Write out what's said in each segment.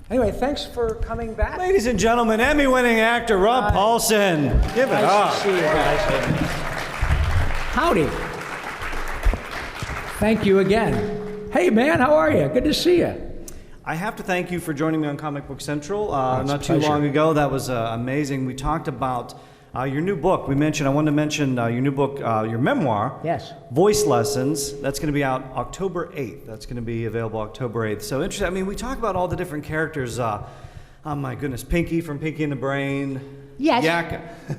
Anyway, thanks for coming back. Ladies and gentlemen, Emmy-winning actor Rob Paulsen. Give it up. Nice to see you guys. Howdy. Thank you again. Hey, man, how are you? Good to see you. I have to thank you for joining me on Comic Book Central not too pleasure. long ago. That was amazing. We talked about your new book. I wanted to mention your new book, your memoir. Yes. Voice Lessons. That's going to be out October 8th. That's going to be available October 8th. So interesting. I mean, we talk about all the different characters. Oh my goodness, Pinky from Pinky and the Brain. Yes.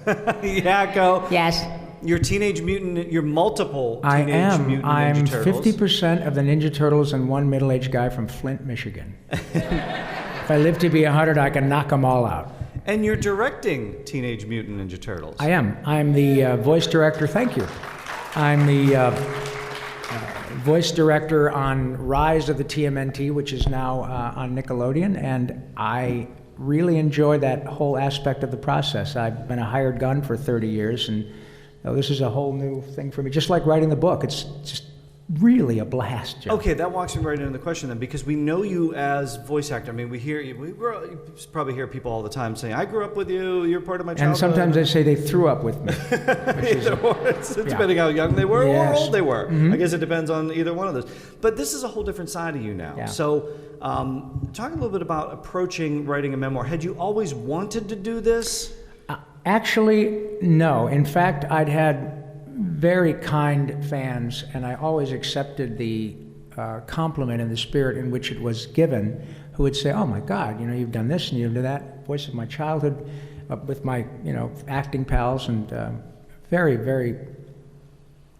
Yakko. Yes. Your Teenage Mutant, your multiple I Teenage am. Mutant I'm Ninja Turtles. 50% of the Ninja Turtles and one middle-aged guy from Flint, Michigan. If I live to be 100, I can knock them all out. And you're directing Teenage Mutant Ninja Turtles. I am. I'm the voice director. Thank you. I'm the voice director on Rise of the TMNT, which is now on Nickelodeon, and I really enjoy that whole aspect of the process. I've been a hired gun for 30 years, and this is a whole new thing for me. Just like writing the book, it's just really a blast, Joe. Okay, that walks me right into the question then, because we know you as voice actor. I mean, you probably hear people all the time saying, "I grew up with you. You're part of my childhood." And sometimes they say they threw up with me. Depending how young they were or Yes. old they were. Mm-hmm. I guess it depends on either one of those. But this is a whole different side of you now. Yeah. So, talk a little bit about approaching writing a memoir. Had you always wanted to do this? Actually, no. In fact, I'd had very kind fans, and I always accepted the compliment and the spirit in which it was given, who would say, "Oh my God, you've done this and you've done that." Voice of my childhood, with my, acting pals, and very, very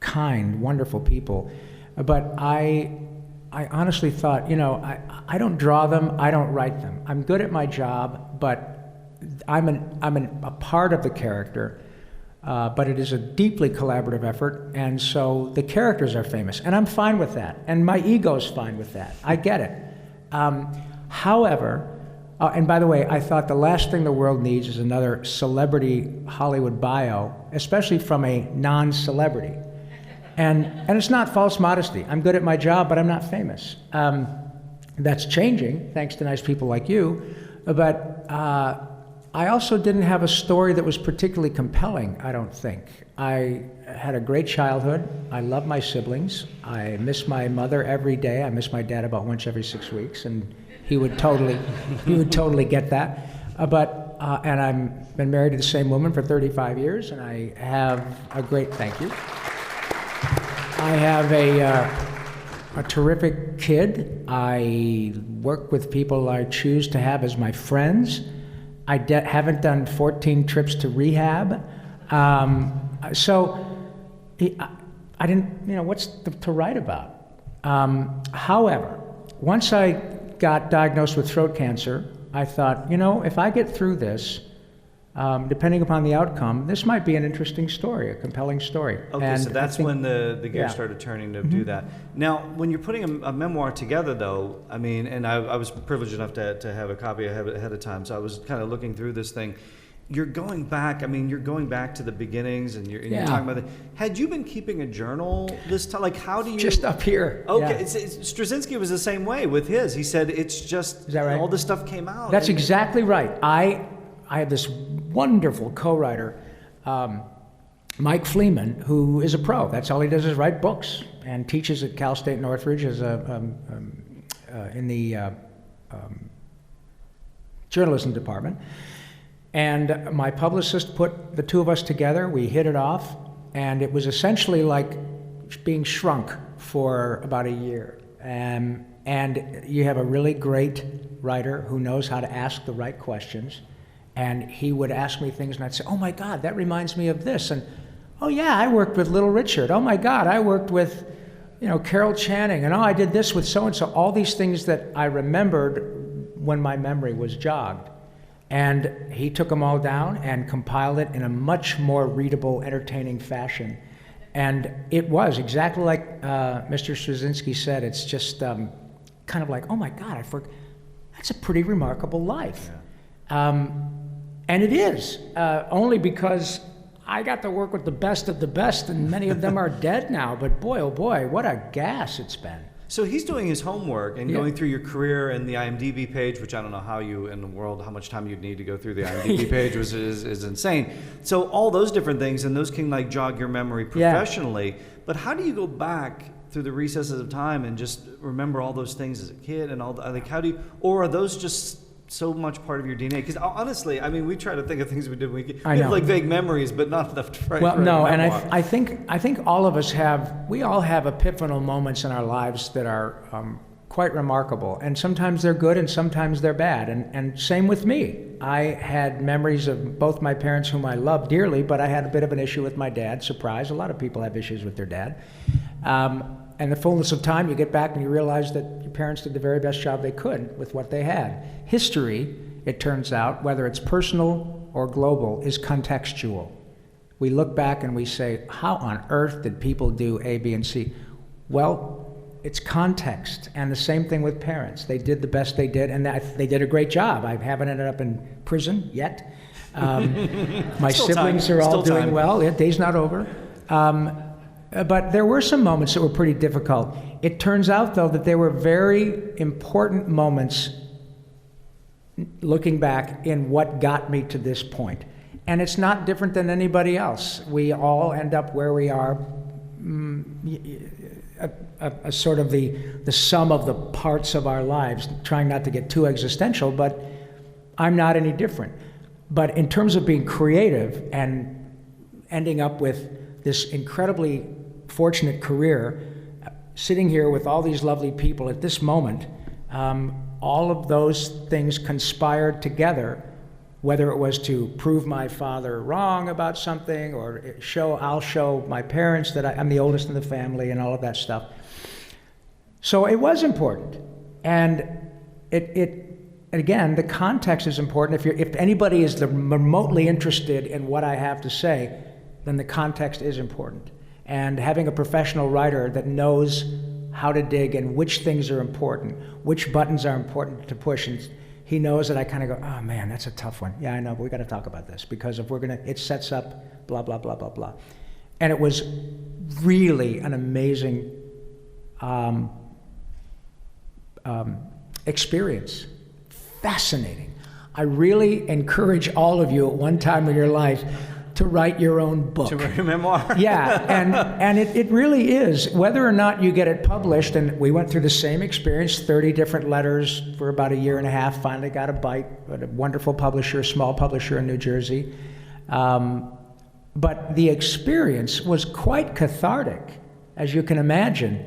kind, wonderful people. But I honestly thought, I don't draw them, I don't write them. I'm good at my job, but I'm a part of the character. But it is a deeply collaborative effort, and so the characters are famous, and I'm fine with that, and my ego's fine with that. I get it. However, and by the way, I thought the last thing the world needs is another celebrity Hollywood bio, especially from a non-celebrity. And it's not false modesty. I'm good at my job, but I'm not famous. That's changing, thanks to nice people like you, but I also didn't have a story that was particularly compelling, I don't think. I had a great childhood. I love my siblings. I miss my mother every day. I miss my dad about once every 6 weeks, and he would totally get that. And I've been married to the same woman for 35 years, and I have a great, thank you. I have a terrific kid. I work with people I choose to have as my friends. I haven't done 14 trips to rehab. So I didn't, what's to write about? However, once I got diagnosed with throat cancer, I thought, if I get through this, depending upon the outcome, this might be an interesting story, a compelling story. Okay, and so that's when the gears started turning to do that. Now, when you're putting a memoir together, though, I mean, and I was privileged enough to have a copy ahead of time, so I was kind of looking through this thing. You're going back to the beginnings, and you're talking about it. Had you been keeping a journal this time? Like, how do you... Just up here. Okay, Yeah. Straczynski was the same way with his. He said it's just... Is that right? All this stuff came out. That's exactly right. I had this wonderful co-writer, Mike Fleeman, who is a pro. That's all he does is write books, and teaches at Cal State Northridge as in the journalism department. And my publicist put the two of us together. We hit it off, and it was essentially like being shrunk for about a year. And you have a really great writer who knows how to ask the right questions. And he would ask me things, and I'd say, "Oh my God, that reminds me of this." And, "Oh yeah, I worked with Little Richard. Oh my God, I worked with, Carol Channing. And oh, I did this with so-and-so." All these things that I remembered when my memory was jogged. And he took them all down and compiled it in a much more readable, entertaining fashion. And it was exactly like Mr. Straczynski said. It's just kind of like, oh my God, that's a pretty remarkable life. Yeah. And it is, only because I got to work with the best of the best, and many of them are dead now. But boy, oh boy, what a gas it's been. So he's doing his homework and going through your career and the IMDb page, which I don't know how much time you'd need to go through the IMDb page, which is insane. So all those different things, and those can like jog your memory professionally. But how do you go back through the recesses of time and just remember all those things as a kid and all like how do you, or are those just so much part of your DNA? Because honestly, I mean, we try to think of things we did when we have like vague memories, but not enough to write. Well, no, and I think all of us we all have epiphanal moments in our lives that are quite remarkable, and sometimes they're good and sometimes they're bad, and same with me. I had memories of both my parents, whom I love dearly, but I had a bit of an issue with my dad. Surprise, a lot of people have issues with their dad. And the fullness of time, you get back and you realize that your parents did the very best job they could with what they had. History, it turns out, whether it's personal or global, is contextual. We look back and we say, how on earth did people do A, B, and C? Well, it's context, and the same thing with parents. They did the best they did, and they did a great job. I haven't ended up in prison yet. My siblings are all doing well. Yeah, day's not over. But there were some moments that were pretty difficult. It turns out, though, that there were very important moments, looking back, in what got me to this point. And it's not different than anybody else. We all end up where we are, a sort of the sum of the parts of our lives, trying not to get too existential, but I'm not any different. But in terms of being creative and ending up with this incredibly fortunate career, sitting here with all these lovely people at this moment, all of those things conspired together, whether it was to prove my father wrong about something, or I'll show my parents that I'm the oldest in the family and all of that stuff. So it was important. And again, the context is important. If anybody is remotely interested in what I have to say, then the context is important. And having a professional writer that knows how to dig and which things are important, which buttons are important to push, and he knows that I kind of go, oh man, that's a tough one. Yeah, I know, but we got to talk about this, because if it sets up blah, blah, blah, blah, blah. And it was really an amazing experience. Fascinating. I really encourage all of you at one time in your life to write your own book. To write a memoir. Yeah, and it really is. Whether or not you get it published, and we went through the same experience, 30 different letters for about a year and a half, finally got a bite at a wonderful publisher, small publisher in New Jersey. But the experience was quite cathartic, as you can imagine.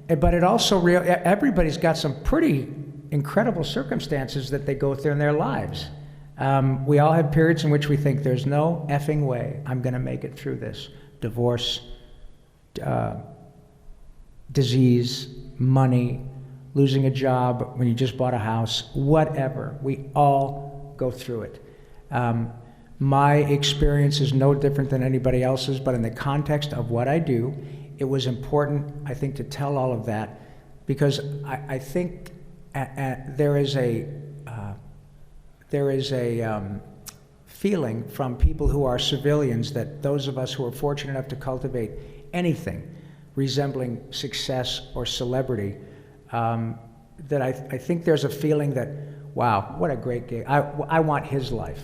But it also, everybody's got some pretty incredible circumstances that they go through in their lives. We all have periods in which we think there's no effing way I'm going to make it through this. Divorce, disease, money, losing a job when you just bought a house, whatever. We all go through it. My experience is no different than anybody else's, but in the context of what I do, it was important, I think, to tell all of that, because I think there is a feeling from people who are civilians, that those of us who are fortunate enough to cultivate anything resembling success or celebrity, that I think there's a feeling that, wow, what a great gig. I want his life.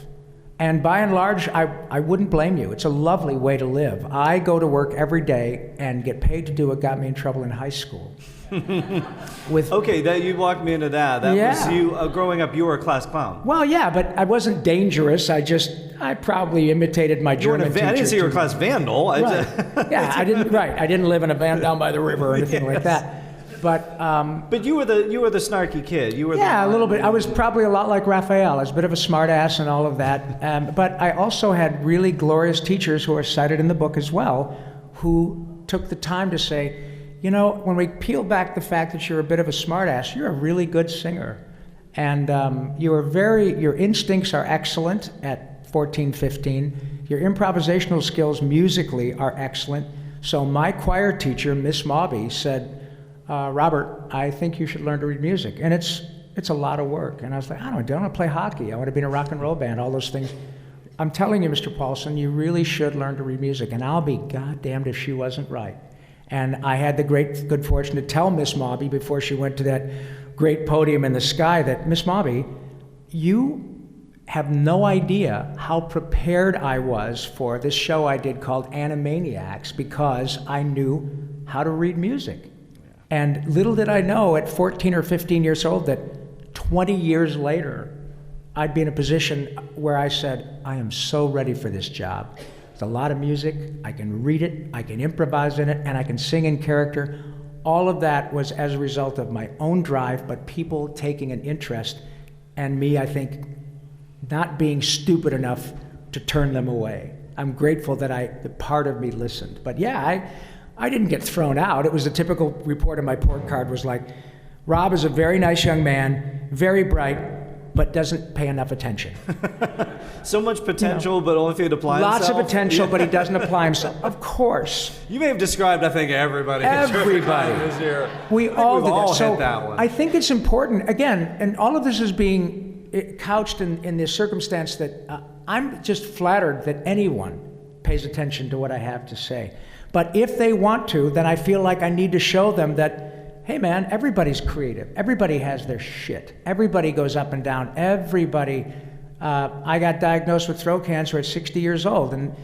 And by and large, I wouldn't blame you. It's a lovely way to live. I go to work every day and get paid to do what got me in trouble in high school. Okay, you walked me into that. That was you, growing up, you were a class clown. Well, yeah, but I wasn't dangerous. I probably imitated my German teacher. I didn't say you were a class vandal. Right. Yeah, I didn't live in a van down by the river or anything like that. But you were the snarky kid. A little bit. I was probably a lot like Raphael. I was a bit of a smart ass and all of that. But I also had really glorious teachers who are cited in the book as well, who took the time to say, you know, when we peel back the fact that you're a bit of a smart ass, you're a really good singer. And your instincts are excellent at 14, 15. Your improvisational skills musically are excellent. So my choir teacher, Miss Mawby, said, Robert, I think you should learn to read music. And it's a lot of work. And I was like, I don't want to play hockey. I want to be in a rock and roll band, all those things. I'm telling you, Mr. Paulsen, you really should learn to read music. And I'll be goddamned if she wasn't right. And I had the good fortune to tell Miss Mobby before she went to that great podium in the sky that, Miss Mobby, you have no idea how prepared I was for this show I did called Animaniacs, because I knew how to read music. And little did I know at 14 or 15 years old that 20 years later, I'd be in a position where I said, I am so ready for this job. It's a lot of music, I can read it, I can improvise in it, and I can sing in character. All of that was as a result of my own drive, but people taking an interest, and me, I think, not being stupid enough to turn them away. I'm grateful that part of me listened. But yeah, I didn't get thrown out. It was the typical report on my report card was like, Rob is a very nice young man, very bright, but doesn't pay enough attention. So much potential, but only if he'd apply himself? Lots of potential, but he doesn't apply himself. Of course. You may have described, I think, everybody. Everybody. This year. We all did that. So hit that one. I think it's important, again, and all of this is being couched in this circumstance that I'm just flattered that anyone pays attention to what I have to say. But if they want to, then I feel like I need to show them that, hey man, everybody's creative. Everybody has their shit. Everybody goes up and down. Everybody. I got diagnosed with throat cancer at 60 years old. And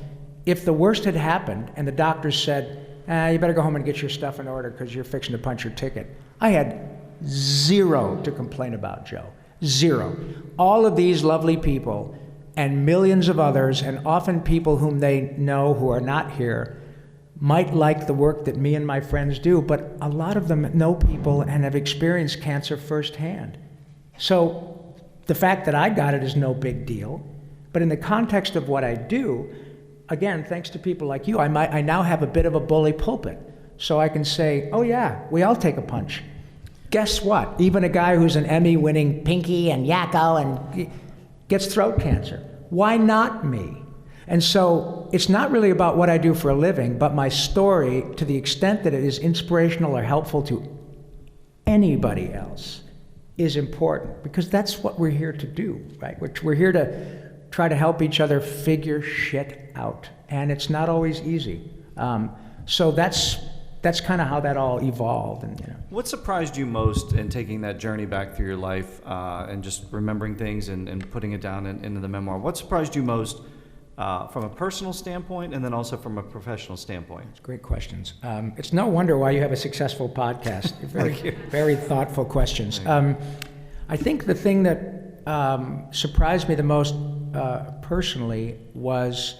if the worst had happened and the doctors said, you better go home and get your stuff in order because you're fixing to punch your ticket, I had zero to complain about, Joe. Zero. All of these lovely people and millions of others, and often people whom they know who are not here, might like the work that me and my friends do, but a lot of them know people and have experienced cancer firsthand. So the fact that I got it is no big deal, but in the context of what I do, again, thanks to people like you, I now have a bit of a bully pulpit. So I can say, oh yeah, we all take a punch. Guess what? Even a guy who's an Emmy-winning Pinky and Yakko and gets throat cancer. Why not me? And so it's not really about what I do for a living, but my story, to the extent that it is inspirational or helpful to anybody else, is important, because that's what we're here to do, right? We're here to try to help each other figure shit out, and it's not always easy. So that's kind of how that all evolved. And What surprised you most in taking that journey back through your life and just remembering things and putting it down into the memoir? What surprised you most from a personal standpoint and then also from a professional standpoint? It's great questions. It's no wonder why you have a successful podcast. Very thoughtful questions. I think the thing that surprised me the most personally was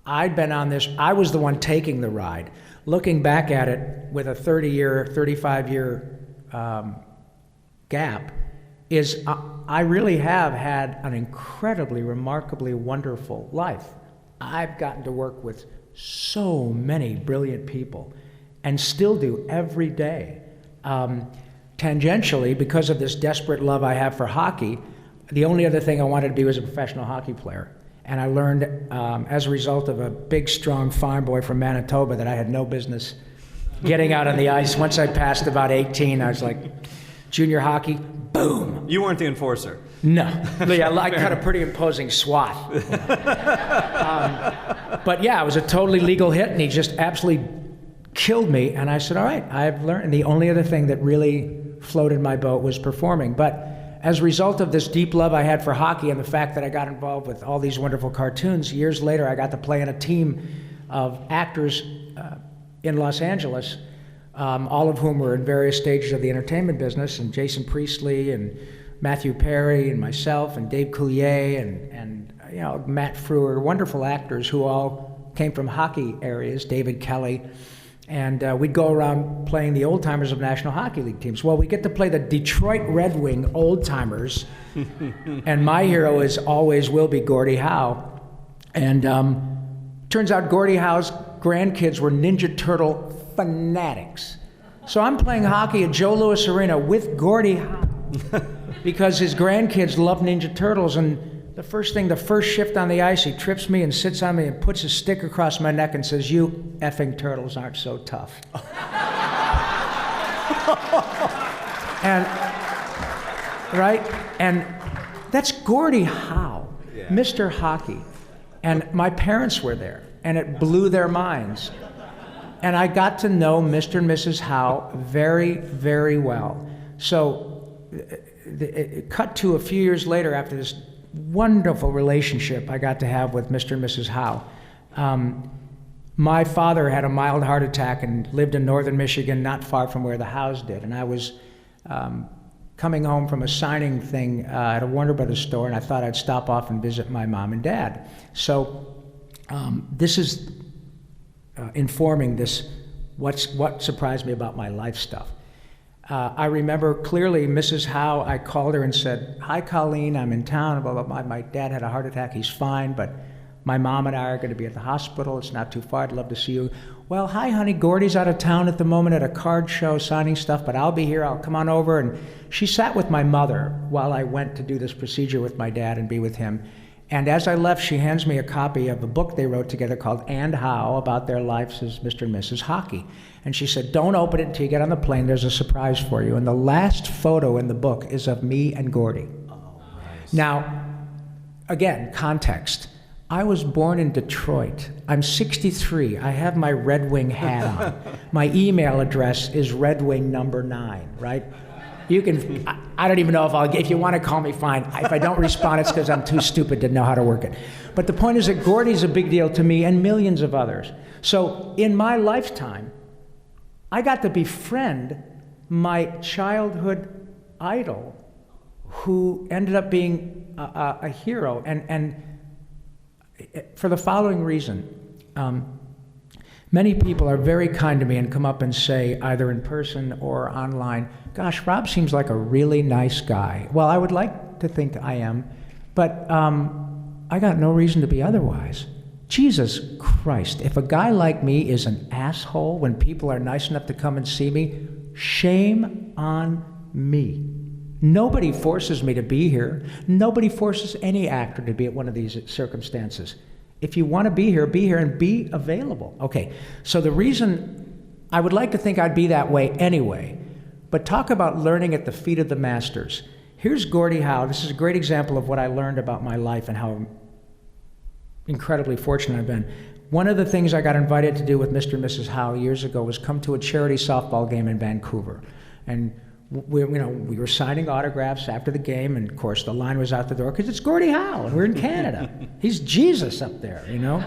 I'd been on this, I was the one taking the ride. Looking back at it with a 35-year gap, is I really have had an incredibly, remarkably wonderful life. I've gotten to work with so many brilliant people and still do every day. Tangentially, because of this desperate love I have for hockey, the only other thing I wanted to be was a professional hockey player. And I learned as a result of a big, strong farm boy from Manitoba that I had no business getting out on the ice. Once I passed about 18, I was like, junior hockey, boom. You weren't the enforcer. No. I cut a pretty imposing swath. But yeah, it was a totally legal hit, and he just absolutely killed me. And I said, all right, I've learned. And the only other thing that really floated my boat was performing. But as a result of this deep love I had for hockey and the fact that I got involved with all these wonderful cartoons, years later I got to play in a team of actors in Los Angeles, all of whom were in various stages of the entertainment business, and Jason Priestley and Matthew Perry and myself and Dave Coulier and Matt Frewer, wonderful actors who all came from hockey areas, David Kelly. And we'd go around playing the old-timers of National Hockey League teams. Well, we get to play the Detroit Red Wing old-timers, and my hero is always will be Gordie Howe. And turns out Gordie Howe's grandkids were Ninja Turtle fanatics. So I'm playing hockey at Joe Louis Arena with Gordie Howe because his grandkids love Ninja Turtles, and the first shift on the ice, he trips me and sits on me and puts his stick across my neck and says, "You effing turtles aren't so tough." And that's Gordie Howe, yeah. Mr. Hockey. And my parents were there. and it blew their minds. And I got to know Mr. and Mrs. Howe very, very well. So it cut to a few years later after this wonderful relationship I got to have with Mr. and Mrs. Howe. My father had a mild heart attack and lived in northern Michigan, not far from where the Howes did. And I was coming home from a signing thing at a Warner Brothers store, and I thought I'd stop off and visit my mom and dad. So this is informing this, what surprised me about my life stuff. I remember clearly Mrs. Howe, I called her and said, "Hi, Colleen, I'm in town, blah, blah, blah. My dad had a heart attack, he's fine, but my mom and I are going to be at the hospital. It's not too far. I'd love to see you." "Well, hi, honey. Gordie's out of town at the moment at a card show signing stuff, but I'll be here. I'll come on over." And she sat with my mother while I went to do this procedure with my dad and be with him. And as I left, she hands me a copy of a book they wrote together called And How, about their lives as Mr. and Mrs. Hockey. And she said, "Don't open it until you get on the plane. There's a surprise for you." And the last photo in the book is of me and Gordie. Oh, nice. Now, again, context. I was born in Detroit. I'm 63. I have my Red Wing hat on. My email address is redwing number 9, right? You can, I don't even know if you want to call me, fine. If I don't respond, it's because I'm too stupid to know how to work it. But the point is that Gordie's a big deal to me and millions of others. So in my lifetime, I got to befriend my childhood idol who ended up being a hero. And for the following reason, many people are very kind to me and come up and say, either in person or online, "Gosh, Rob seems like a really nice guy." Well, I would like to think I am, but I got no reason to be otherwise. Jesus Christ, if a guy like me is an asshole when people are nice enough to come and see me, shame on me. Nobody forces me to be here. Nobody forces any actor to be at one of these circumstances. If you want to be here and be available. Okay, so the reason, I would like to think I'd be that way anyway, but talk about learning at the feet of the masters. Here's Gordie Howe. This is a great example of what I learned about my life and how incredibly fortunate I've been. One of the things I got invited to do with Mr. and Mrs. Howe years ago was come to a charity softball game in Vancouver. And we were signing autographs after the game, and of course the line was out the door because it's Gordie Howe and we're in Canada. He's Jesus up there, you know.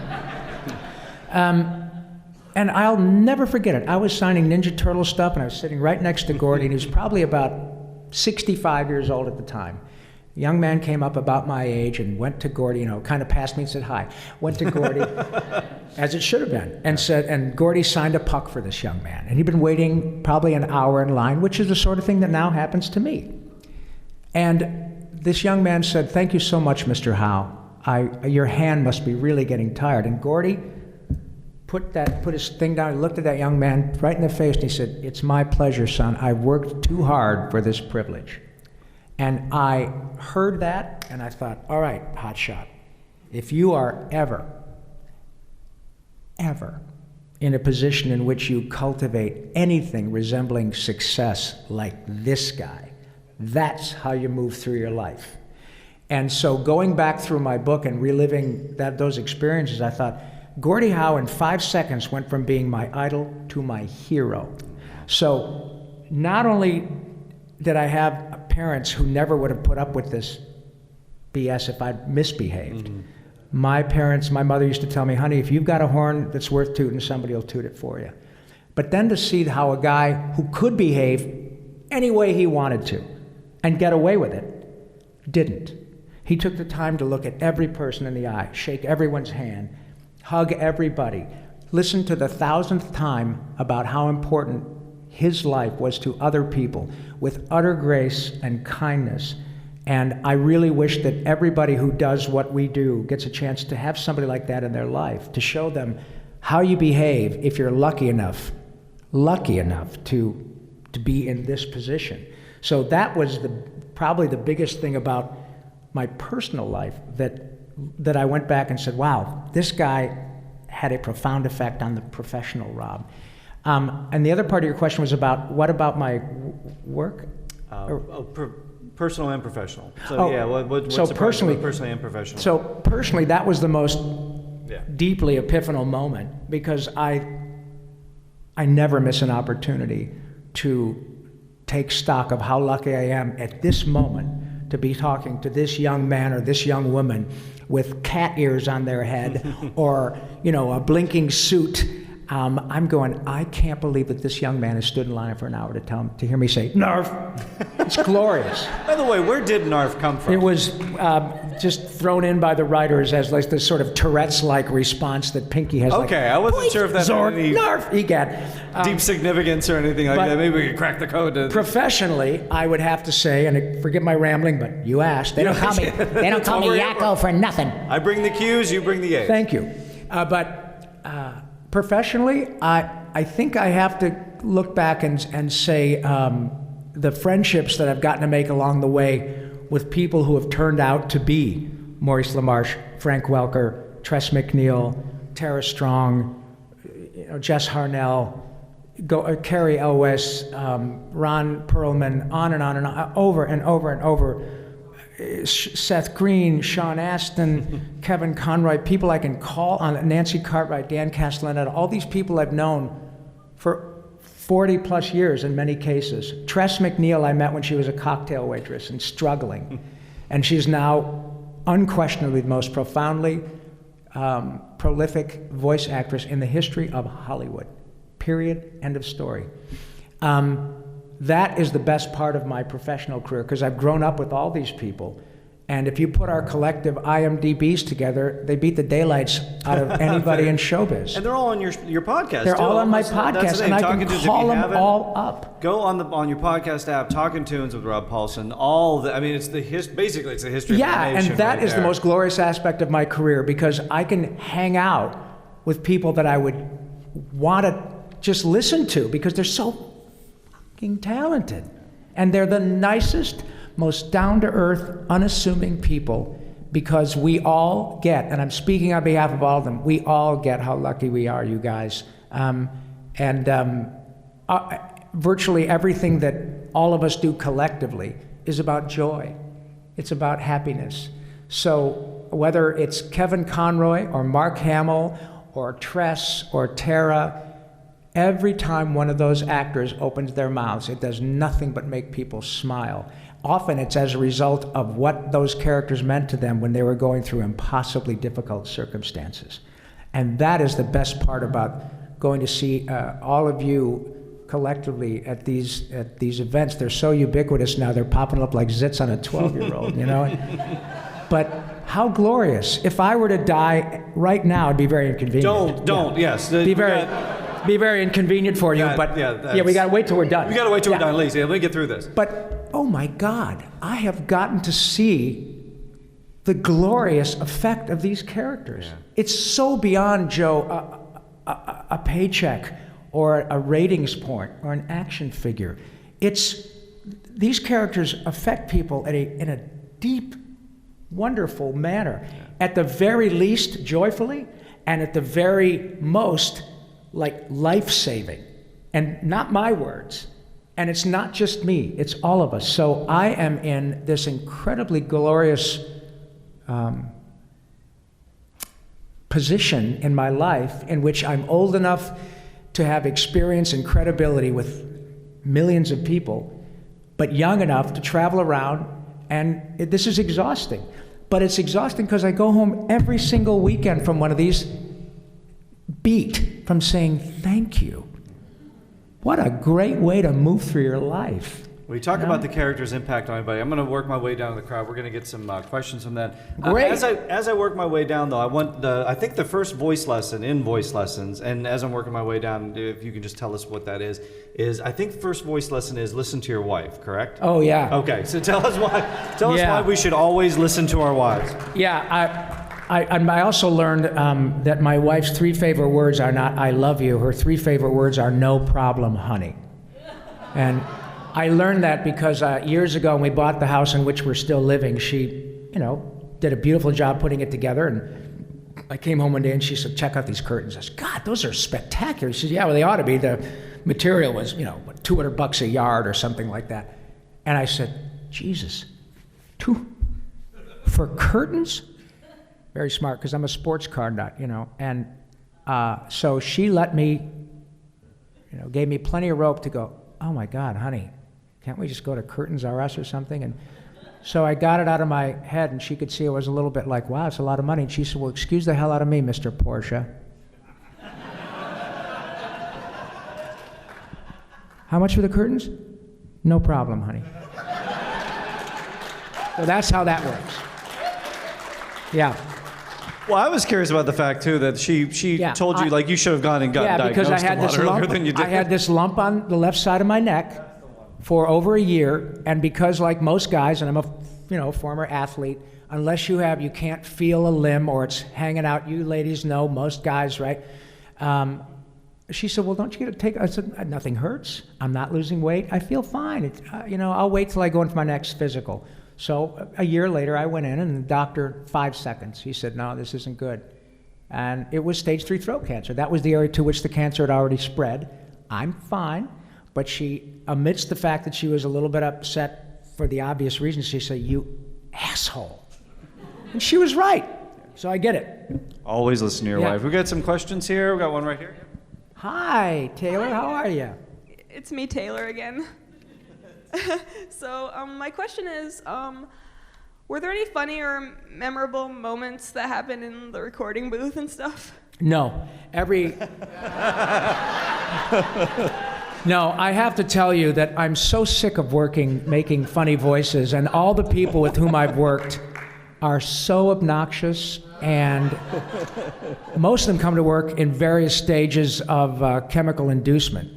And I'll never forget it. I was signing Ninja Turtle stuff, and I was sitting right next to Gordie, and he was probably about 65 years old at the time. A young man came up about my age and went to Gordie, kind of passed me and said hi. Went to Gordie, as it should have been, and said, and Gordie signed a puck for this young man. And he'd been waiting probably an hour in line, which is the sort of thing that now happens to me. And this young man said, "Thank you so much, Mr. Howe. Your hand must be really getting tired." And Gordie put his thing down, he looked at that young man right in the face, and he said, "It's my pleasure, son. I've worked too hard for this privilege." And I heard that, and I thought, all right, hotshot, if you are ever in a position in which you cultivate anything resembling success like this guy, that's how you move through your life. And so going back through my book and reliving those experiences, I thought, Gordie Howe in 5 seconds went from being my idol to my hero. So not only did I have parents who never would have put up with this BS if I'd misbehaved. Mm-hmm. My mother used to tell me, "Honey, if you've got a horn that's worth tooting, somebody will toot it for you." But then to see how a guy who could behave any way he wanted to and get away with it, didn't. He took the time to look at every person in the eye, shake everyone's hand, hug everybody, listen to the 1,000th time about how important his life was to other people with utter grace and kindness. And I really wish that everybody who does what we do gets a chance to have somebody like that in their life, to show them how you behave if you're lucky enough to be in this position. So that was probably the biggest thing about my personal life, that I went back and said, wow, this guy had a profound effect on the professional Rob. And the other part of your question was about, what about my work? Personal and professional. So yeah, what's so personally and professional? So personally, that was the most deeply epiphanal moment, because I never miss an opportunity to take stock of how lucky I am at this moment to be talking to this young man or this young woman with cat ears on their head or, a blinking suit. I'm going, I can't believe that this young man has stood in line for an hour to hear me say, Narf. It's glorious. By the way, where did Narf come from? It was just thrown in by the writers as like this sort of Tourette's-like response that Pinky has. Okay, I wasn't sure if that had any Narf, egad. Deep significance or anything like that. Maybe we could crack the code. Professionally, I would have to say, and forgive my rambling, but you asked. They don't call me Yakko for nothing. I bring the Q's, you bring the A's. Thank you. Professionally, I think I have to look back and say the friendships that I've gotten to make along the way with people who have turned out to be Maurice LaMarche, Frank Welker, Tress MacNeille, Tara Strong, Jess Harnell, Carrie Elwes, Ron Perlman, on and on and on, over and over and over. Seth Green, Sean Astin, Kevin Conroy, people I can call on, Nancy Cartwright, Dan Castellaneta, all these people I've known for 40 plus years in many cases. Tress MacNeille I met when she was a cocktail waitress and struggling. And she's now unquestionably the most profoundly prolific voice actress in the history of Hollywood. Period. End of story. That is the best part of my professional career, because I've grown up with all these people. And if you put our collective IMDb's together, they beat the daylights out of anybody in showbiz. And they're all on your podcast. They're all on my podcast, and I can call them all up. Go on your podcast app, Talking Tunes with Rob Paulsen. Basically it's the history of the nation. And that is the most glorious aspect of my career, because I can hang out with people that I would want to just listen to, because they're so talented, and they're the nicest, most down-to-earth, unassuming people, because we all get, and I'm speaking on behalf of all of them, we all get how lucky we are, you guys. Virtually everything that all of us do collectively is about joy. It's about happiness. So whether it's Kevin Conroy or Mark Hamill or Tress or Tara, every time one of those actors opens their mouths, it does nothing but make people smile. Often it's as a result of what those characters meant to them when they were going through impossibly difficult circumstances. And that is the best part about going to see all of you collectively at these events. They're so ubiquitous now, they're popping up like zits on a 12-year-old, But how glorious. If I were to die right now, it'd be very inconvenient. Don't, yes. Be very inconvenient for you, but we got to wait till we're done. We got to wait till we're done, at least. Let me get through this. But, oh my God, I have gotten to see the glorious effect of these characters. Yeah. It's so beyond, Joe, a paycheck or a ratings point or an action figure. These characters affect people in a deep, wonderful manner. Yeah. At the very least, joyfully, and at the very most, like life-saving. And not my words. And it's not just me, it's all of us. So I am in this incredibly glorious position in my life in which I'm old enough to have experience and credibility with millions of people, but young enough to travel around, and this is exhausting. But it's exhausting because I go home every single weekend from one of these beat from saying thank you. What a great way to move through your life. We talk about the character's impact on everybody. I'm going to work my way down to the crowd. We're going to get some questions from that. Great. As I work my way down, though, I think the first voice lesson in voice lessons, and as I'm working my way down, if you can just tell us what that is I think the first voice lesson is listen to your wife, correct? Oh, yeah. Okay, so tell us why we should always listen to our wives. Yeah, I also learned that my wife's 3 favorite words are not I love you. Her 3 favorite words are no problem, honey. And I learned that because years ago when we bought the house in which we're still living, she, did a beautiful job putting it together. And I came home one day and she said, check out these curtains. I said, God, those are spectacular. She said, yeah, well, they ought to be. The material was, $200 a yard or something like that. And I said, Jesus, for curtains? very smart, because I'm a sports car nut, and so she let me, gave me plenty of rope to go, oh my God, honey, can't we just go to Curtains R Us or something? And so I got it out of my head, and she could see it was a little bit like, wow, it's a lot of money. And she said, well, excuse the hell out of me, Mr. Porsche. How much for the curtains? No problem, honey. So that's how that works. Yeah. Well, I was curious about the fact too that she told you like you should have gone and gotten diagnosed because I had a lot this earlier lump. than you did. I had this lump on the left side of my neck for over a year, and because like most guys, and I'm a former athlete, unless you can't feel a limb or it's hanging out. You ladies know, most guys, right? She said, well, don't you get to take, I said, nothing hurts. I'm not losing weight. I feel fine. I'll wait till I go in for my next physical. So a year later, I went in, and the doctor, 5 seconds, he said, no, this isn't good. And it was stage 3 throat cancer. That was the area to which the cancer had already spread. I'm fine. But she, amidst the fact that she was a little bit upset for the obvious reasons, she said, you asshole. And she was right. So I get it. Always listen to your wife. We got some questions here. We got one right here. Hi, Taylor. How are you? It's me, Taylor, again. So my question is, were there any funny or memorable moments that happened in the recording booth and stuff? No. No, I have to tell you that I'm so sick of making funny voices, and all the people with whom I've worked are so obnoxious, and most of them come to work in various stages of chemical inducement,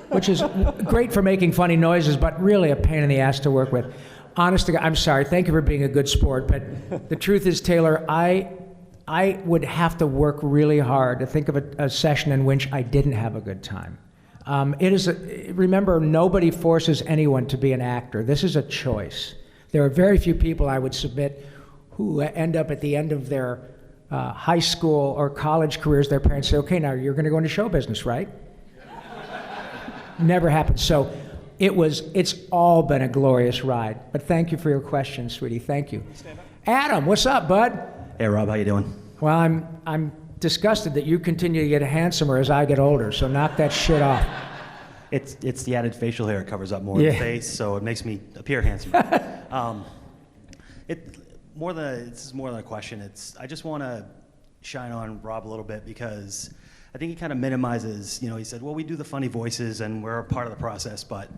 which is great for making funny noises, but really a pain in the ass to work with. Honest to God, I'm sorry. Thank you for being a good sport, but the truth is, Taylor, I would have to work really hard to think of a session in which I didn't have a good time. Remember, nobody forces anyone to be an actor. This is a choice. There are very few people I would submit who end up at the end of their high school or college careers, their parents say, okay, now you're going to go into show business, right? Never happened. So it's all been a glorious ride. But thank you for your question, sweetie. Thank you. Adam, what's up, bud? Hey, Rob, how you doing? Well, I'm disgusted that you continue to get handsomer as I get older, so knock that shit off. It's the added facial hair. It covers up more of the face, so it makes me appear handsomer. This is more than a question. I just want to shine on Rob a little bit, because I think he kind of minimizes, he said, well, we do the funny voices and we're a part of the process, but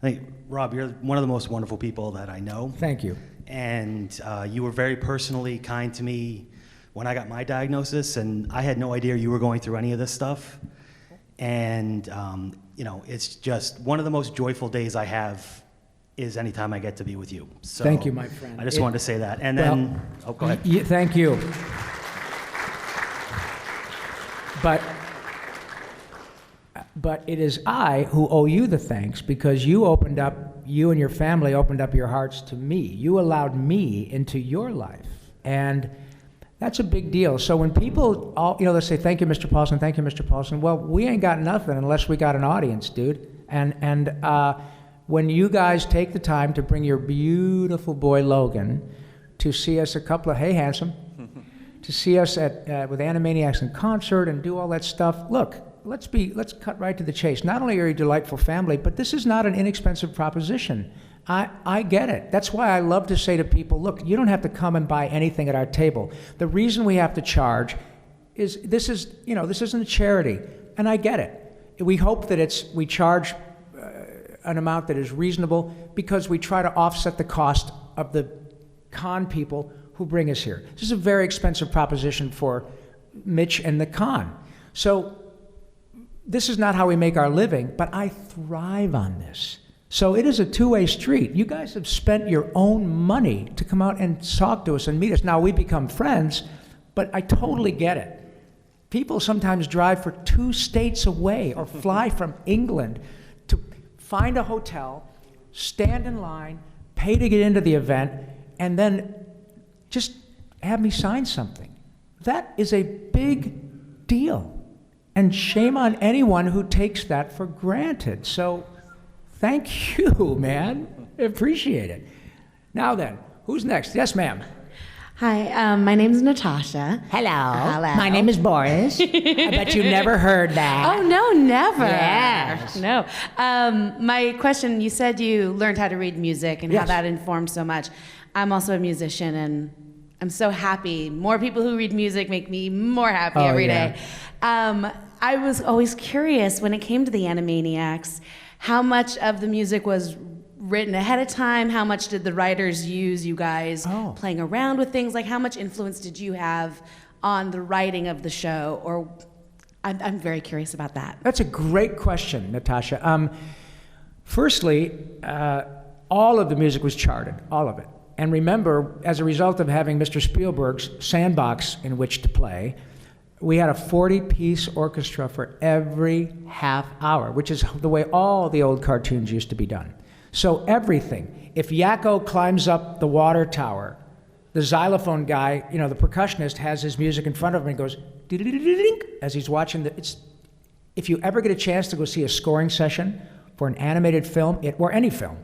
I think, Rob, you're one of the most wonderful people that I know. Thank you. And you were very personally kind to me when I got my diagnosis, and I had no idea you were going through any of this stuff. And, it's just one of the most joyful days I have is anytime I get to be with you. So thank you, my friend. I just wanted to say that. And then, go ahead. Thank you. But it is I who owe you the thanks, because you and your family opened up your hearts to me. You allowed me into your life. And that's a big deal. So when people, they say, thank you, Mr. Paulsen, thank you, Mr. Paulsen. Well, we ain't got nothing unless we got an audience, dude. And when you guys take the time to bring your beautiful boy Logan to see us hey, handsome, to see us with Animaniacs in concert and do all that stuff, look, let's cut right to the chase. Not only are you a delightful family, but this is not an inexpensive proposition. I get it. That's why I love to say to people, look, you don't have to come and buy anything at our table. The reason we have to charge is this isn't a charity, and I get it. We hope that we charge an amount that is reasonable, because we try to offset the cost of the con people who bring us here. This is a very expensive proposition for Mitch and the con. So this is not how we make our living, but I thrive on this. So it is a two-way street. You guys have spent your own money to come out and talk to us and meet us. Now, we become friends, but I totally get it. People sometimes drive for 2 states away or fly from England to find a hotel, stand in line, pay to get into the event, and then just have me sign something. That is a big deal. And shame on anyone who takes that for granted. So thank you, man. I appreciate it. Now then, who's next? Yes, ma'am. Hi, my name's Natasha. Hello. Hello. My name is Boris. I bet you never heard that. Oh, no, never. Yes. No. My question, you said you learned how to read music and how Yes. that informed so much. I'm also a musician, and I'm so happy. More people who read music make me more happy every day. I was always curious when it came to the Animaniacs, how much of the music was written ahead of time? How much did the writers use you guys playing around with things? Like, how much influence did you have on the writing of the show? Or I'm very curious about that. That's a great question, Natasha. Firstly, all of the music was charted, all of it. And remember, as a result of having Mr. Spielberg's sandbox in which to play, we had a 40-piece orchestra for every half hour, which is the way all the old cartoons used to be done. So everything. If Yakko climbs up the water tower, the xylophone guy, the percussionist, has his music in front of him and goes ding as he's watching if you ever get a chance to go see a scoring session for an animated film, or any film,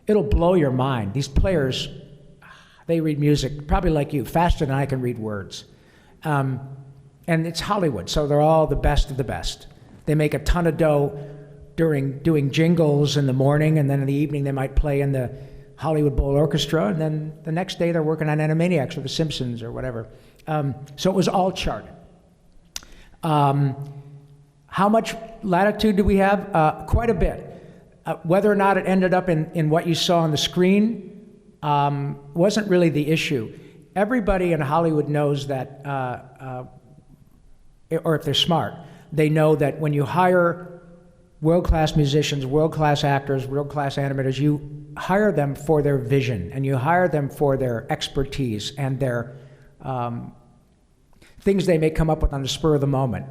it'll blow your mind. These players, they read music, probably like you, faster than I can read words. And it's Hollywood, so they're all the best of the best. They make a ton of dough during doing jingles in the morning, and then in the evening they might play in the Hollywood Bowl Orchestra, and then the next day they're working on Animaniacs or The Simpsons or whatever. So it was all charted. How much latitude do we have? Quite a bit. Whether or not it ended up in what you saw on the screen wasn't really the issue. Everybody in Hollywood knows that, or if they're smart, they know that when you hire world-class musicians, world-class actors, world-class animators, you hire them for their vision, and you hire them for their expertise and their things they may come up with on the spur of the moment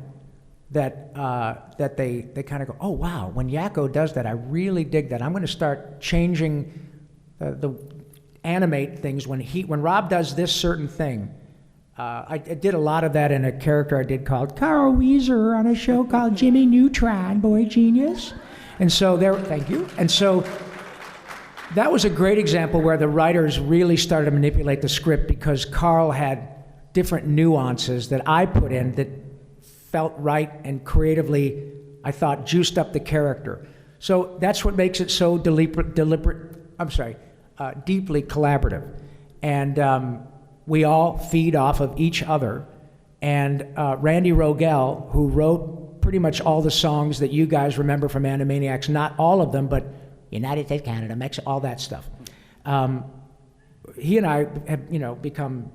that they kind of go, oh wow, when Yakko does that, I really dig that. I'm going to start changing the animate things when Rob does this certain thing. I did a lot of that in a character I did called Carl Weezer on a show called Jimmy Neutron, Boy Genius. And so thank you. And so that was a great example where the writers really started to manipulate the script because Carl had different nuances that I put in that felt right and creatively, I thought, juiced up the character. So that's what makes it so deeply collaborative. And we all feed off of each other. And Randy Rogel, who wrote pretty much all the songs that you guys remember from Animaniacs, not all of them, but United States, Canada, Mexico, all that stuff. He and I have, become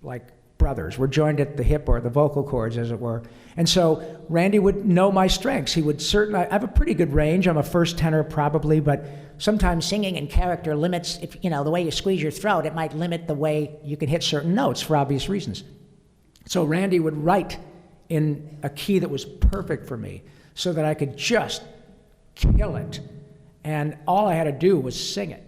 like brothers. We're joined at the hip, or the vocal cords, as it were. And so Randy would know my strengths. He would certainly, I have a pretty good range. I'm a first tenor probably, but sometimes Singing in character limits, if the way you squeeze your throat, it might limit the way you can hit certain notes for obvious reasons. So Randy would write in a key that was perfect for me so that I could just kill it. And all I had to do was sing it.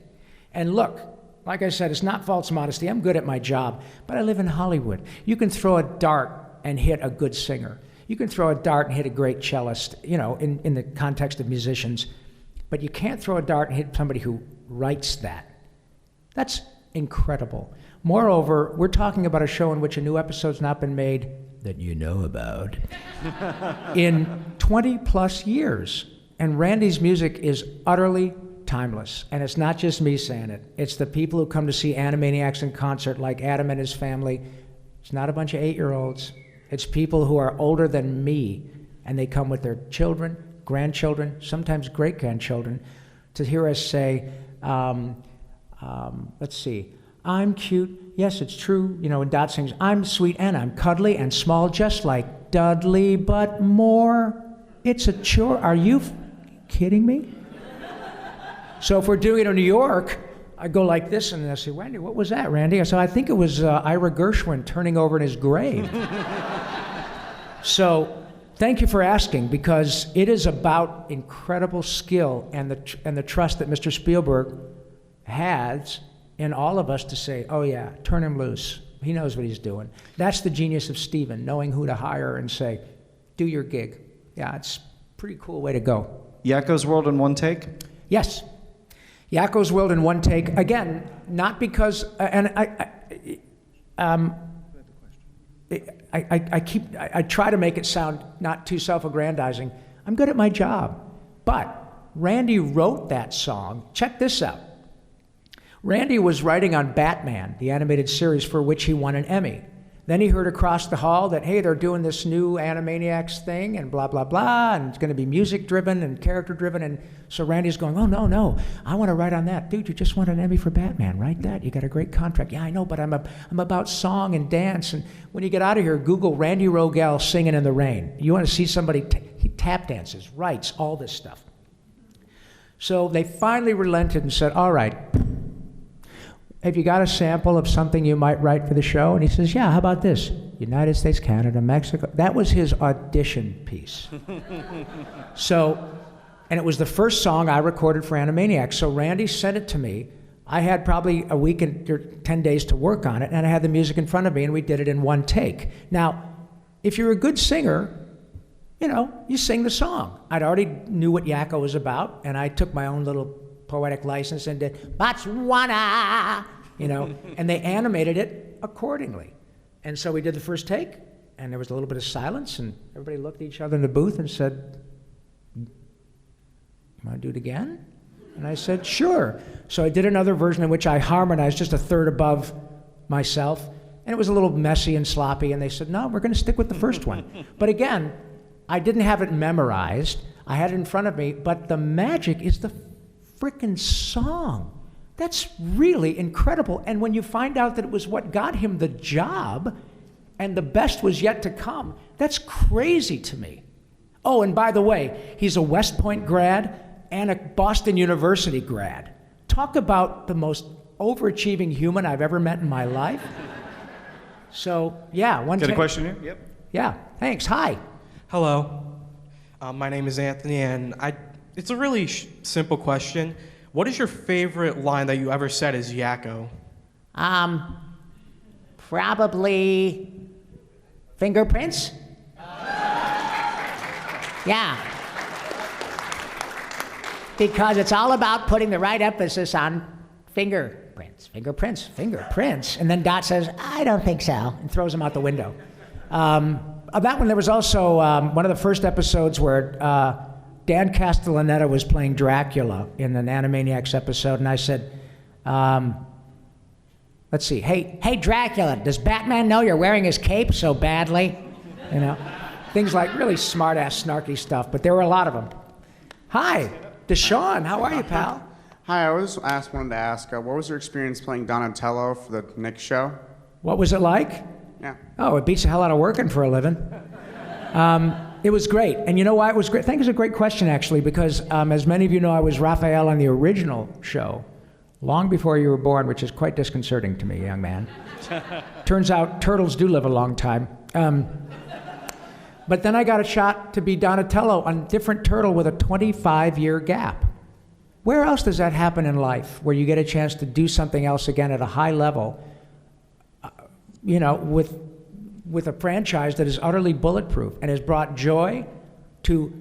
And look, like I said, it's not false modesty. I'm good at my job, but I live in Hollywood. You can throw a dart and hit a good singer. You can throw a dart and hit a great cellist, in the context of musicians, but you can't throw a dart and hit somebody who writes that. That's incredible. Moreover, we're talking about a show in which a new episode's not been made that you know about in 20 plus years. And Randy's music is utterly timeless. And it's not just me saying it. It's the people who come to see Animaniacs in concert, like Adam and his family. It's not a bunch of 8-year-olds. It's people who are older than me, and they come with their children, grandchildren, sometimes great-grandchildren, to hear us say, let's see, I'm cute, yes, it's true, and Dot sings, I'm sweet and I'm cuddly and small just like Dudley, but more, it's a chore. Are you kidding me? So if we're doing it in New York, I go like this, and I say, Randy, what was that, Randy? I said, I think it was Ira Gershwin turning over in his grave. So thank you for asking, because it is about incredible skill and the trust that Mr. Spielberg has in all of us to say, oh yeah, turn him loose. He knows what he's doing. That's the genius of Steven, knowing who to hire and say, do your gig. Yeah, it's a pretty cool way to go. Yakko's World in one take? Yes. Yakko's World in one take. Again, not because, and I try to make it sound not too self-aggrandizing. I'm good at my job. But Randy wrote that song. Check this out. Randy was writing on Batman, the animated series for which he won an Emmy. Then he heard across the hall that, hey, they're doing this new Animaniacs thing and blah, blah, blah, and it's going to be music-driven and character-driven. And so Randy's going, oh, no, I want to write on that. Dude, you just won an Emmy for Batman. Write that. You got a great contract. Yeah, I know, but I'm about song and dance. And when you get out of here, Google Randy Rogel singing in the rain. You want to see somebody, he tap dances, writes, all this stuff. So they finally relented and said, all right, have you got a sample of something you might write for the show? And he says, yeah, how about this? United States, Canada, Mexico. That was his audition piece. And it was the first song I recorded for Animaniacs. So Randy sent it to me. I had probably a week or 10 days to work on it, and I had the music in front of me, and we did it in one take. Now, if you're a good singer, you sing the song. I'd already knew what Yakko was about, and I took my own little poetic license and did Botswana, and they animated it accordingly. And so we did the first take, and there was a little bit of silence, and everybody looked at each other in the booth and said, you want to do it again? And I said, sure. So I did another version in which I harmonized just a third above myself, and it was a little messy and sloppy, and they said, no, we're going to stick with the first one. But again, I didn't have it memorized. I had it in front of me, but the magic is the frickin' song. That's really incredible. And when you find out that it was what got him the job and the best was yet to come, that's crazy to me. Oh, and by the way, he's a West Point grad and a Boston University grad. Talk about the most overachieving human I've ever met in my life. So, yeah. Got a question here? Yep. Yeah, thanks. Hi. Hello. My name is Anthony, and it's a really simple question. What is your favorite line that you ever said as Yakko? Probably fingerprints. Yeah. Because it's all about putting the right emphasis on fingerprints. And then Dot says, I don't think so, and throws him out the window. That one, there was also one of the first episodes where Dan Castellaneta was playing Dracula in an Animaniacs episode, and I said, let's see, hey Dracula, does Batman know you're wearing his cape so badly? Things like really smart-ass, snarky stuff, but there were a lot of them. Hi, Deshaun, how are you, pal? Hi, I wanted to ask, what was your experience playing Donatello for the Nick show? What was it like? Yeah. Oh, it beats the hell out of working for a living. It was great. And you know why it was great? I think it's a great question, actually, because as many of you know, I was Raphael on the original show long before you were born, which is quite disconcerting to me, young man. Turns out turtles do live a long time. But then I got a shot to be Donatello on a different turtle with a 25-year gap. Where else does that happen in life, where you get a chance to do something else again at a high level, with a franchise that is utterly bulletproof and has brought joy to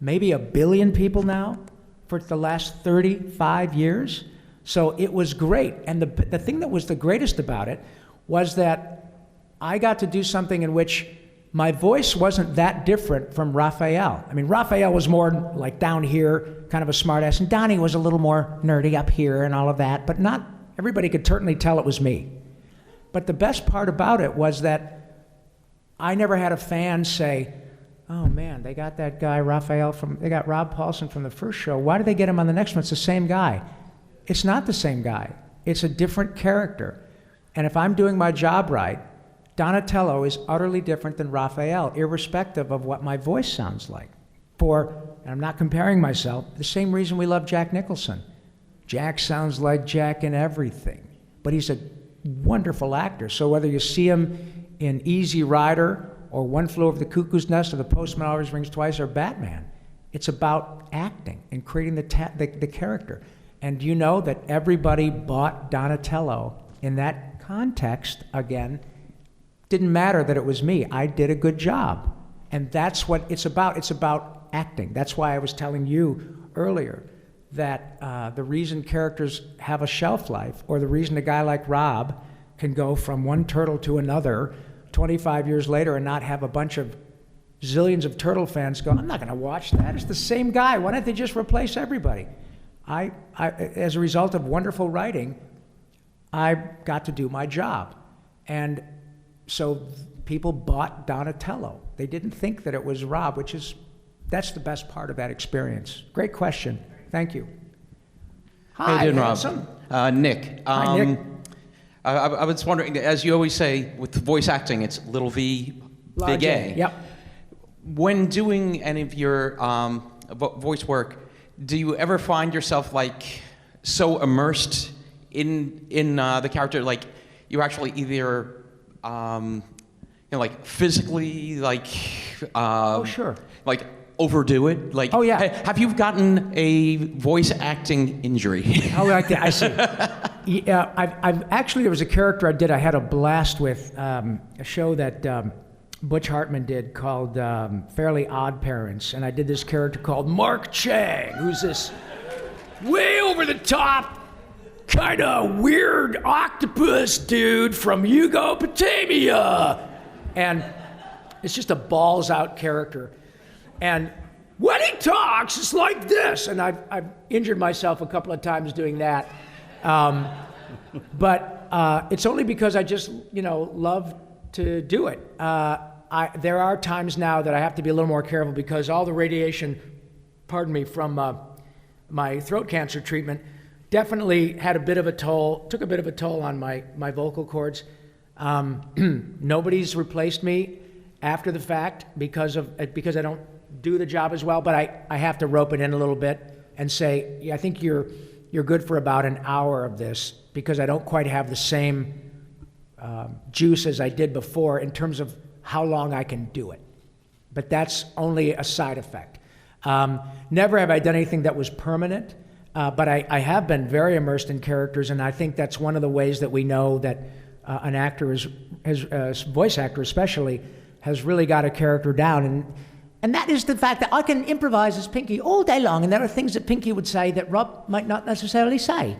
maybe 1 billion people now for the last 35 years? So it was great. And the thing that was the greatest about it was that I got to do something in which my voice wasn't that different from Raphael. I mean, Raphael was more like down here, kind of a smartass, and Donnie was a little more nerdy up here and all of that, but not everybody could certainly tell it was me. But the best part about it was that I never had a fan say, oh man, they got that guy Raphael they got Rob Paulsen from the first show. Why did they get him on the next one? It's the same guy. It's not the same guy. It's a different character. And if I'm doing my job right, Donatello is utterly different than Raphael, irrespective of what my voice sounds like. And I'm not comparing myself, the same reason we love Jack Nicholson. Jack sounds like Jack in everything, but he's a wonderful actor. So whether you see him in Easy Rider or One Flew Over the Cuckoo's Nest or The Postman Always Rings Twice or Batman, it's about acting and creating the character. And you know that everybody bought Donatello in that context again. Didn't matter that it was me. I did a good job. And that's what it's about. It's about acting. That's why I was telling you earlier that the reason characters have a shelf life, or the reason a guy like Rob can go from one turtle to another 25 years later and not have a bunch of zillions of turtle fans go, I'm not going to watch that. It's the same guy. Why don't they just replace everybody? I, as a result of wonderful writing, I got to do my job. And so people bought Donatello. They didn't think that it was Rob, that's the best part of that experience. Great question. Thank you. Hi, How you doing, handsome. Rob? Nick. Hi, Nick. I was wondering, as you always say, with voice acting, it's little V, Large big A. Yep. When doing any of your voice work, do you ever find yourself like so immersed in the character, like you actually either like physically like Oh, sure. like overdo it? Like, Oh, yeah. Have you gotten a voice acting injury? Oh, like that. I see. Yeah, I've actually, there was a character I did. I had a blast with a show that Butch Hartman did called Fairly Odd Parents, and I did this character called Mark Chang, who's this way over the top, kind of weird octopus dude from Yugopatamia, and it's just a balls out character. And when he talks, it's like this. And I've injured myself a couple of times doing that. But it's only because I just, love to do it. There are times now that I have to be a little more careful because all the radiation, from my throat cancer treatment definitely had took a bit of a toll on my vocal cords. Nobody's replaced me after the fact because I don't do the job as well, but I have to rope it in a little bit and say, yeah, I think you're good for about an hour of this because I don't quite have the same juice as I did before in terms of how long I can do it. But that's only a side effect. Never have I done anything that was permanent, but I have been very immersed in characters, and I think that's one of the ways that we know that an actor voice actor especially, has really got a character down. And that is the fact that I can improvise as Pinky all day long, and there are things that Pinky would say that Rob might not necessarily say.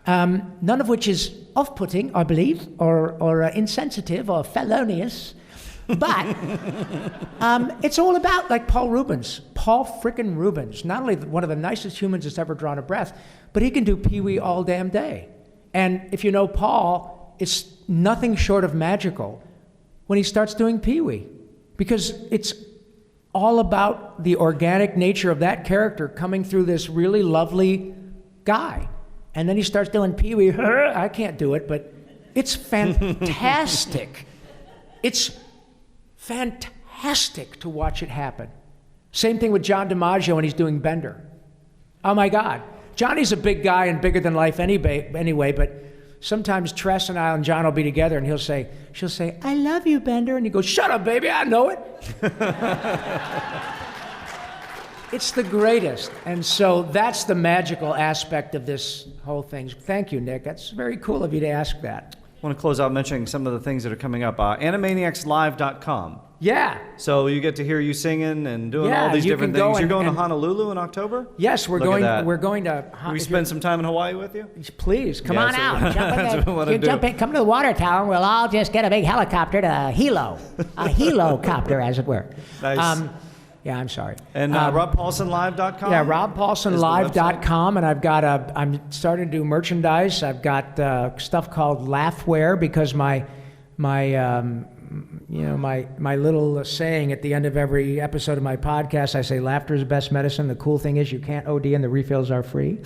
None of which is off-putting, I believe, or insensitive or felonious. But it's all about, like Paul frickin' Rubens, not only one of the nicest humans that's ever drawn a breath, but he can do Pee-wee all damn day. And if you know Paul, it's nothing short of magical when he starts doing Pee-wee, because it's all about the organic nature of that character coming through this really lovely guy. And then he starts doing Pee-wee. I can't do it, but it's fantastic. It's fantastic to watch it happen. Same thing with John DiMaggio when he's doing Bender. Oh my God. Johnny's a big guy and bigger than life anyway, but sometimes Tress and I and John will be together and she'll say, I love you, Bender. And he goes, shut up, baby, I know it. It's the greatest. And so that's the magical aspect of this whole thing. Thank you, Nick. That's very cool of you to ask that. I want to close out mentioning some of the things that are coming up. Animaniacslive.com. Yeah. So you get to hear you singing and doing all these different things. You're going to Honolulu in October? Yes, we're going to. Can we spend some time in Hawaii with you? Please, come on out. Jump in, come to the water tower. We'll all just get a big helicopter to Hilo. A Hilo-copter, as it were. Nice. Yeah, I'm sorry. And RobPaulsenLive.com? Yeah, RobPaulsenLive.com, and I'm starting to do merchandise. I've got stuff called Laughwear because my little saying at the end of every episode of my podcast, I say laughter is the best medicine. The cool thing is you can't OD and the refills are free.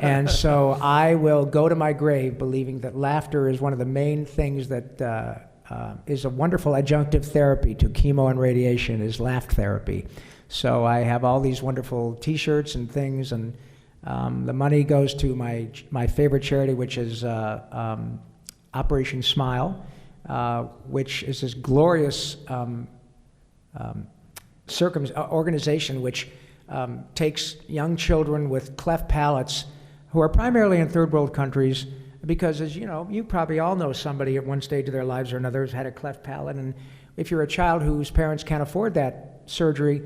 And so I will go to my grave believing that laughter is one of the main things that is a wonderful adjunctive therapy to chemo and radiation, is laugh therapy. So I have all these wonderful T-shirts and things, and the money goes to my favorite charity, which is Operation Smile, which is this glorious organization which takes young children with cleft palates who are primarily in third world countries, because, as you know, you probably all know somebody at one stage of their lives or another who's had a cleft palate, and if you're a child whose parents can't afford that surgery,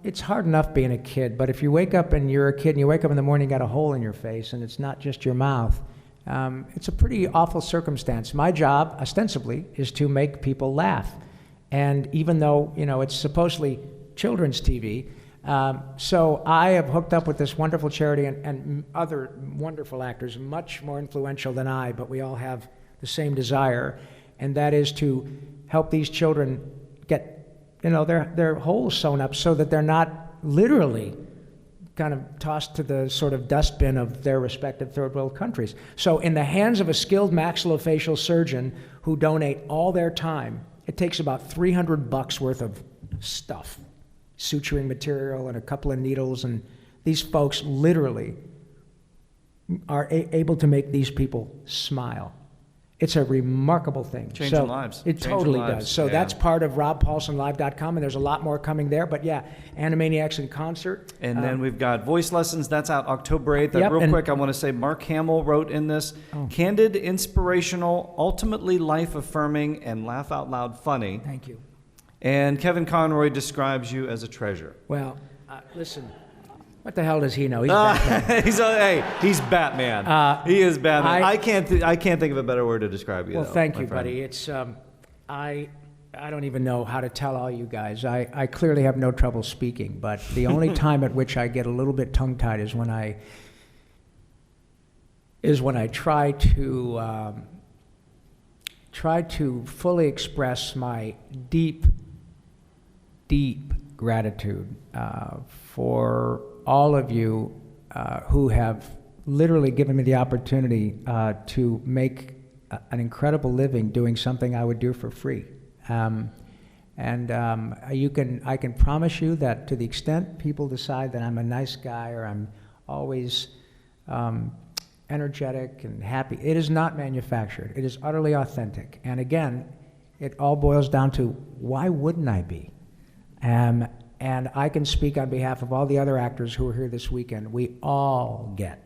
it's hard enough being a kid, but if you wake up and you're a kid and you wake up in the morning, you got a hole in your face, and it's not just your mouth, It's a pretty awful circumstance. My job, ostensibly, is to make people laugh. And even though, it's supposedly children's TV, so I have hooked up with this wonderful charity and other wonderful actors, much more influential than I, but we all have the same desire, and that is to help these children get, their holes sewn up so that they're not literally kind of tossed to the sort of dustbin of their respective third world countries. So in the hands of a skilled maxillofacial surgeon who donate all their time, it takes about $300 worth of stuff, suturing material and a couple of needles, and these folks literally are able to make these people smile. It's a remarkable thing. Changing lives. It totally does. So that's part of robpaulsenlive.com, and there's a lot more coming there. But yeah, Animaniacs in concert. And then we've got Voice Lessons. That's out October 8th. Yep, Real quick, I want to say Mark Hamill wrote in this, candid, inspirational, ultimately life-affirming, and laugh-out-loud funny. Thank you. And Kevin Conroy describes you as a treasure. Well, listen, what the hell does he know? He's Batman. He's Batman. He is Batman. I can't think of a better word to describe you. Well, though, thank you, friend. buddy. It's I don't even know how to tell all you guys. I clearly have no trouble speaking, but the only time at which I get a little bit tongue-tied is when I try to fully express my deep gratitude for all of you who have literally given me the opportunity to make an incredible living doing something I would do for free. I can promise you that to the extent people decide that I'm a nice guy or I'm always energetic and happy, it is not manufactured. It is utterly authentic. And again, it all boils down to, why wouldn't I be? And I can speak on behalf of all the other actors who are here this weekend. We all get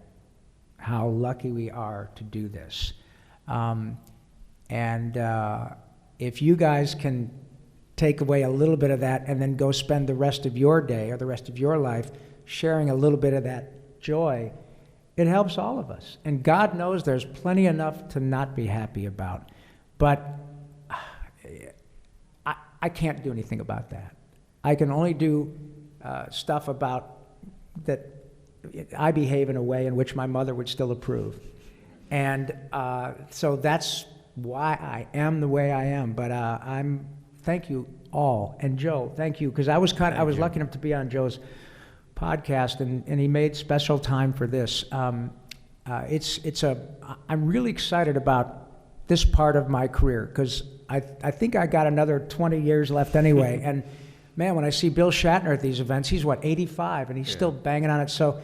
how lucky we are to do this. If you guys can take away a little bit of that and then go spend the rest of your day or the rest of your life sharing a little bit of that joy, it helps all of us. And God knows there's plenty enough to not be happy about. But I can't do anything about that. I can only do stuff about that I behave in a way in which my mother would still approve. And so that's why I am the way I am. But thank you all. And Joe, thank you. Because I was lucky enough to be on Joe's podcast, and he made special time for this. I'm really excited about this part of my career, because I think I got another 20 years left anyway. And man, when I see Bill Shatner at these events, he's 85, and he's still banging on it. So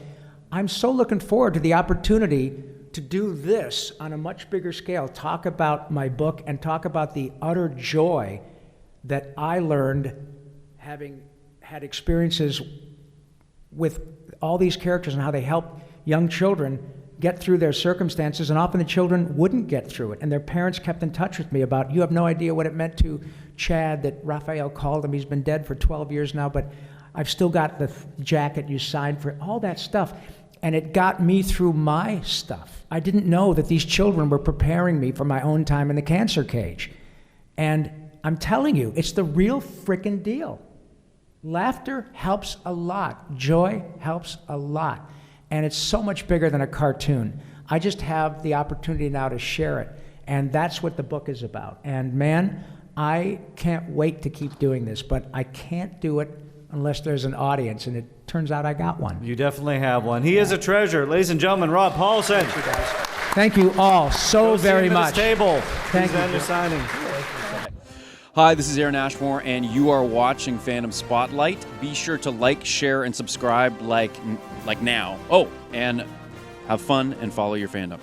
I'm so looking forward to the opportunity to do this on a much bigger scale, talk about my book and talk about the utter joy that I learned having had experiences with all these characters and how they help young children get through their circumstances, and often the children wouldn't get through it. And their parents kept in touch with me about, you have no idea what it meant to Chad that Raphael called him. He's been dead for 12 years now, but I've still got the jacket you signed for, all that stuff. And it got me through my stuff. I didn't know that these children were preparing me for my own time in the cancer cage. And I'm telling you, it's the real frickin' deal. Laughter helps a lot. Joy helps a lot. And it's so much bigger than a cartoon. I just have the opportunity now to share it. And that's what the book is about. And man, I can't wait to keep doing this, but I can't do it unless there's an audience, and it turns out I got one. You definitely have one. He is a treasure. Ladies and gentlemen, Rob Paulsen. Thank you, guys. Thank you all so very much. Table. Thank you. Your signing. Hi, this is Aaron Ashmore, and you are watching Fandom Spotlight. Be sure to like, share, and subscribe like now. Oh, and have fun and follow your fandom.